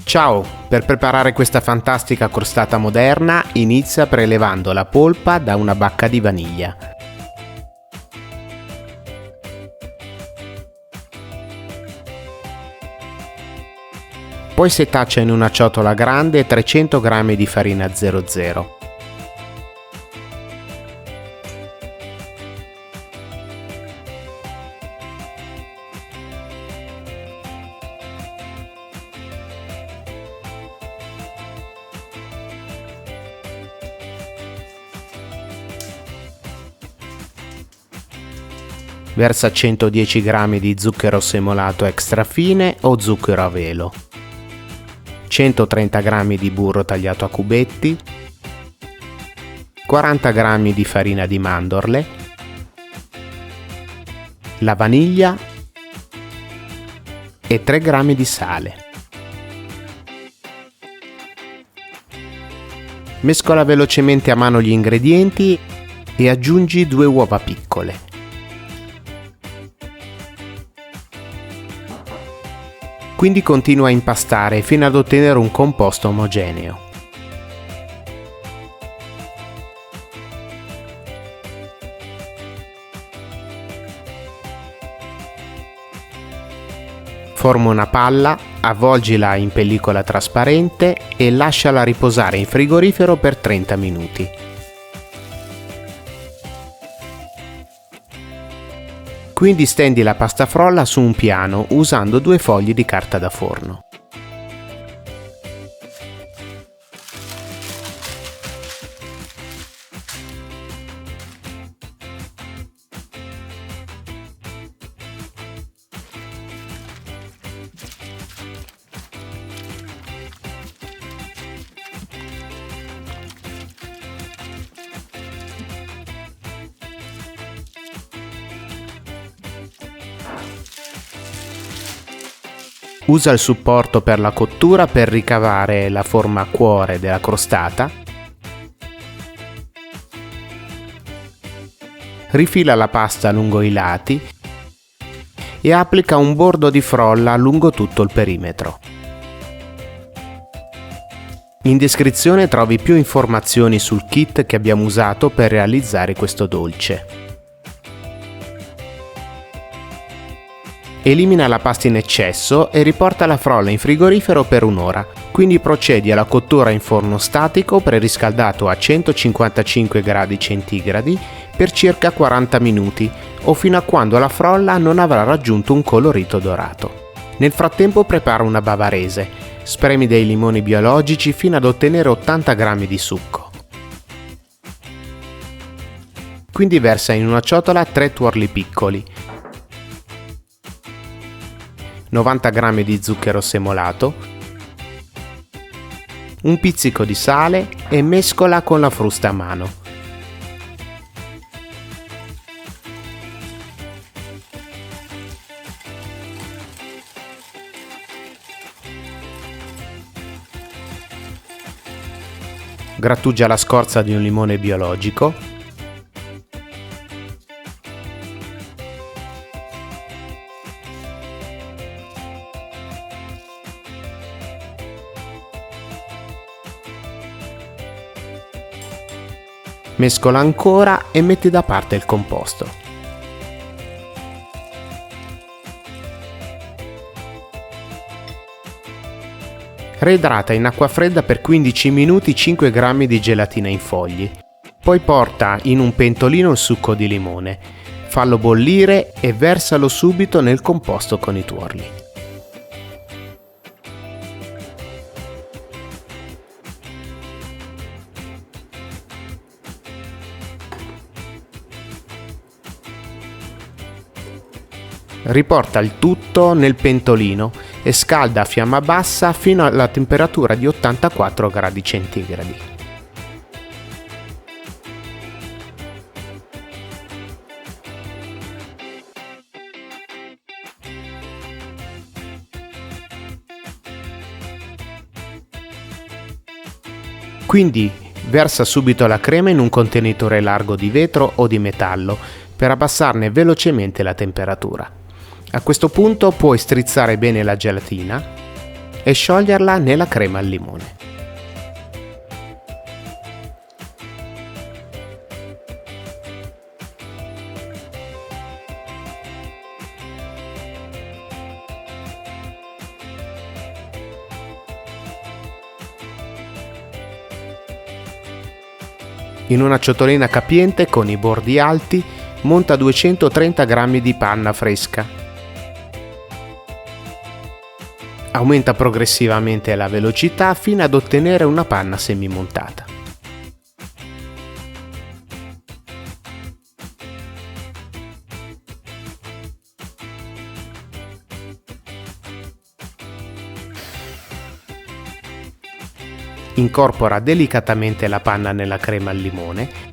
Ciao, per preparare questa fantastica crostata moderna inizia prelevando la polpa da una bacca di vaniglia. Poi setaccia in una ciotola grande 300 g di farina 00. Versa 110 g di zucchero semolato extra fine o zucchero a velo, 130 g di burro tagliato a cubetti, 40 g di farina di mandorle, la vaniglia e 3 g di sale. Mescola velocemente a mano gli ingredienti e aggiungi 2 uova piccole. Quindi continua a impastare fino ad ottenere un composto omogeneo. Forma una palla, avvolgila in pellicola trasparente e lasciala riposare in frigorifero per 30 minuti. Quindi stendi la pasta frolla su un piano usando 2 fogli di carta da forno. Usa il supporto per la cottura per ricavare la forma a cuore della crostata. Rifila la pasta lungo i lati e applica un bordo di frolla lungo tutto il perimetro. In descrizione trovi più informazioni sul kit che abbiamo usato per realizzare questo dolce. Elimina la pasta in eccesso e riporta la frolla in frigorifero per un'ora, quindi procedi alla cottura in forno statico preriscaldato a 155 gradi centigradi per circa 40 minuti o fino a quando la frolla non avrà raggiunto un colorito dorato. Nel frattempo prepara una bavarese, spremi dei limoni biologici fino ad ottenere 80 g di succo. Quindi versa in una ciotola 3 tuorli piccoli, 90 g di zucchero semolato, un pizzico di sale e mescola con la frusta a mano. Grattugia la scorza di un limone biologico. Mescola ancora e metti da parte il composto. Reidrata in acqua fredda per 15 minuti 5 g di gelatina in fogli. Poi porta in un pentolino il succo di limone, fallo bollire e versalo subito nel composto con i tuorli. Riporta il tutto nel pentolino e scalda a fiamma bassa fino alla temperatura di 84 gradi centigradi. Quindi versa subito la crema in un contenitore largo di vetro o di metallo per abbassarne velocemente la temperatura. A questo punto puoi strizzare bene la gelatina, e scioglierla nella crema al limone. In una ciotolina capiente con i bordi alti monta 230 g di panna fresca. Aumenta progressivamente la velocità fino ad ottenere una panna semimontata. Incorpora delicatamente la panna nella crema al limone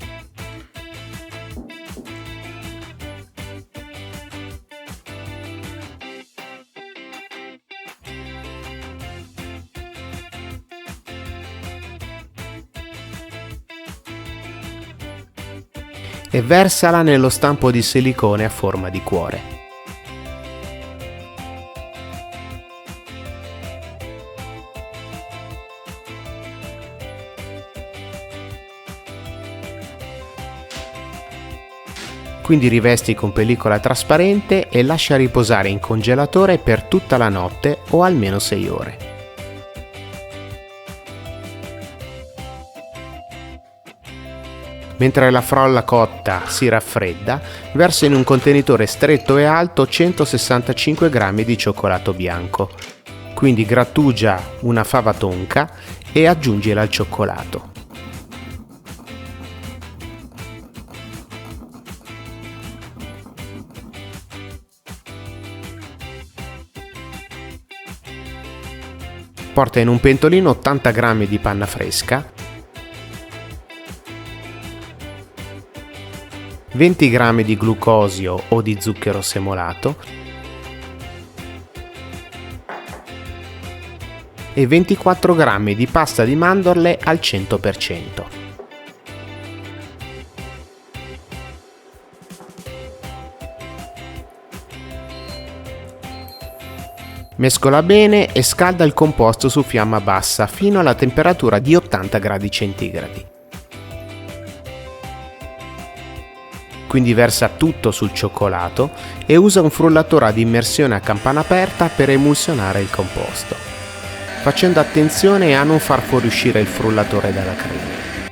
e versala nello stampo di silicone a forma di cuore. Quindi rivesti con pellicola trasparente e lascia riposare in congelatore per tutta la notte o almeno 6 ore. Mentre la frolla cotta si raffredda, versa in un contenitore stretto e alto 165 g di cioccolato bianco. Quindi grattugia una fava tonka e aggiungila al cioccolato. Porta in un pentolino 80 g di panna fresca, 20 g di glucosio o di zucchero semolato e 24 g di pasta di mandorle al 100%. Mescola bene e scalda il composto su fiamma bassa fino alla temperatura di 80 gradi centigradi. Quindi versa tutto sul cioccolato e usa un frullatore ad immersione a campana aperta per emulsionare il composto, facendo attenzione a non far fuoriuscire il frullatore dalla crema.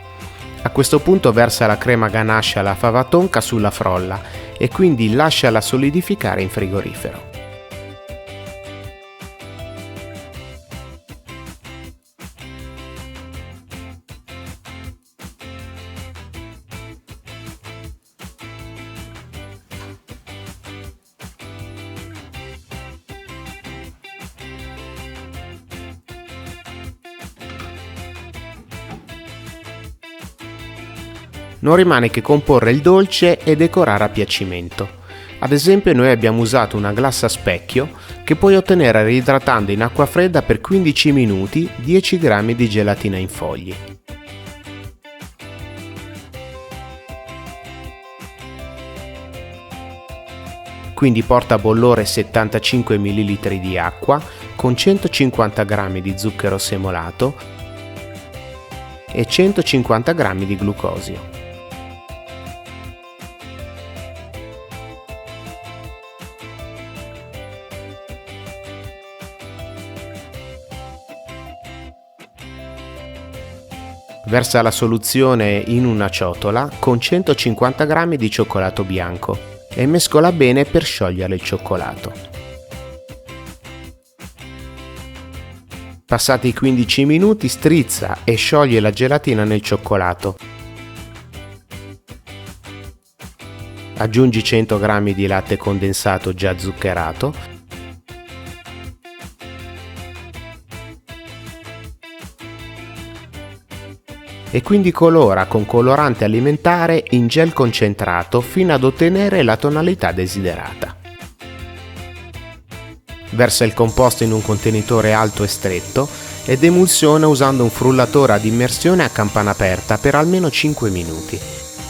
A questo punto versa la crema ganache alla fava tonka sulla frolla e quindi lasciala solidificare in frigorifero. Non rimane che comporre il dolce e decorare a piacimento. Ad esempio noi abbiamo usato una glassa a specchio che puoi ottenere reidratando in acqua fredda per 15 minuti 10 g di gelatina in fogli. Quindi porta a bollore 75 ml di acqua con 150 g di zucchero semolato e 150 g di glucosio. Versa la soluzione in una ciotola con 150 g di cioccolato bianco e mescola bene per sciogliere il cioccolato. Passati i 15 minuti strizza e scioglie la gelatina nel cioccolato. Aggiungi 100 g di latte condensato già zuccherato e quindi colora con colorante alimentare in gel concentrato fino ad ottenere la tonalità desiderata. Versa il composto in un contenitore alto e stretto ed emulsiona usando un frullatore ad immersione a campana aperta per almeno 5 minuti.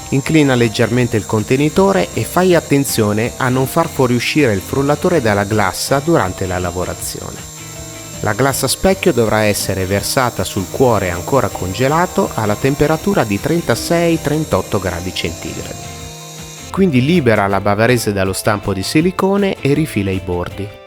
Inclina leggermente il contenitore e fai attenzione a non far fuoriuscire il frullatore dalla glassa durante la lavorazione. La glassa a specchio dovrà essere versata sul cuore ancora congelato alla temperatura di 36-38 gradi centigradi. Quindi libera la bavarese dallo stampo di silicone e rifila i bordi.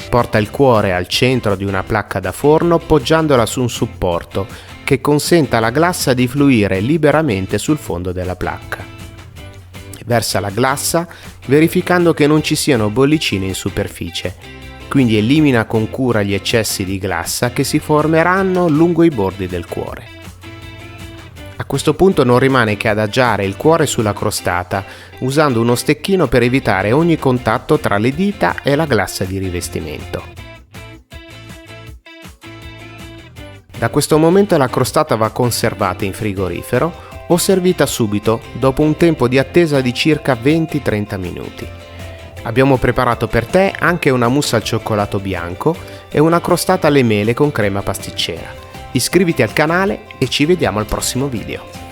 Porta il cuore al centro di una placca da forno poggiandola su un supporto che consenta alla glassa di fluire liberamente sul fondo della placca. Versa la glassa verificando che non ci siano bollicine in superficie, quindi elimina con cura gli eccessi di glassa che si formeranno lungo i bordi del cuore. A questo punto non rimane che adagiare il cuore sulla crostata usando uno stecchino per evitare ogni contatto tra le dita e la glassa di rivestimento. Da questo momento la crostata va conservata in frigorifero o servita subito dopo un tempo di attesa di circa 20-30 minuti. Abbiamo preparato per te anche una mousse al cioccolato bianco e una crostata alle mele con crema pasticcera. Iscriviti al canale e ci vediamo al prossimo video.